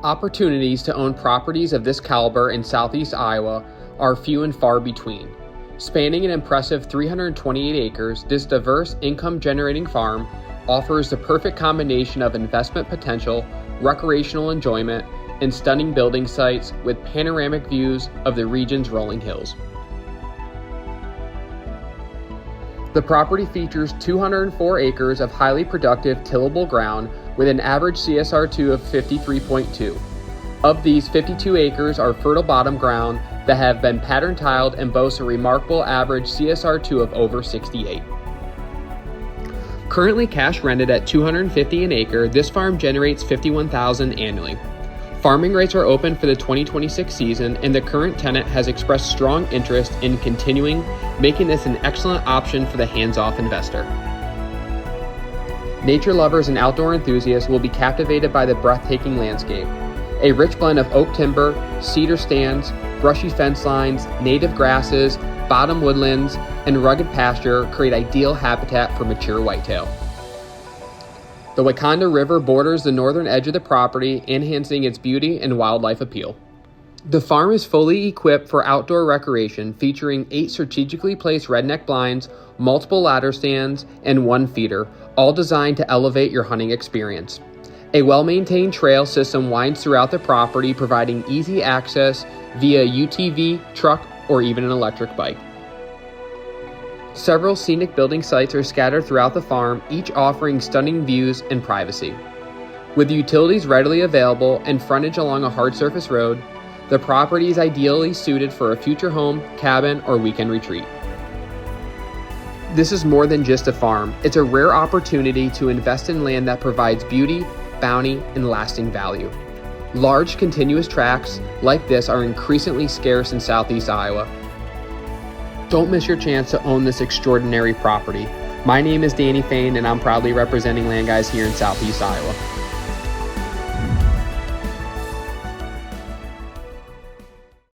Opportunities to own properties of this caliber in southeast Iowa are few and far between. Spanning an impressive 328 acres, this diverse income-generating farm offers the perfect combination of investment potential, recreational enjoyment, and stunning building sites with panoramic views of the region's rolling hills. The property features 204 acres of highly productive tillable ground with an average CSR2 of 53.2. Of these, 52 acres are fertile bottom ground that have been pattern tiled and boast a remarkable average CSR2 of over 68. Currently cash rented at $250 an acre, this farm generates $51,000 annually. Farming rates are open for the 2026 season, and the current tenant has expressed strong interest in continuing, making this an excellent option for the hands-off investor. Nature lovers and outdoor enthusiasts will be captivated by the breathtaking landscape. A rich blend of oak timber, cedar stands, brushy fence lines, native grasses, bottom woodlands, and rugged pasture create ideal habitat for mature whitetail. The Wakanda River borders the northern edge of the property, enhancing its beauty and wildlife appeal. The farm is fully equipped for outdoor recreation, featuring 8 strategically placed redneck blinds, multiple ladder stands, and 1 feeder, all designed to elevate your hunting experience. A well-maintained trail system winds throughout the property, providing easy access via UTV, truck, or even an electric bike. Several scenic building sites are scattered throughout the farm, each offering stunning views and privacy. With utilities readily available and frontage along a hard surface road, the property is ideally suited for a future home, cabin, or weekend retreat. This is more than just a farm. It's a rare opportunity to invest in land that provides beauty, bounty, and lasting value. Large, continuous tracts like this are increasingly scarce in southeast Iowa. Don't miss your chance to own this extraordinary property. My name is Danny Fain, and I'm proudly representing Land Guys here in southeast Iowa.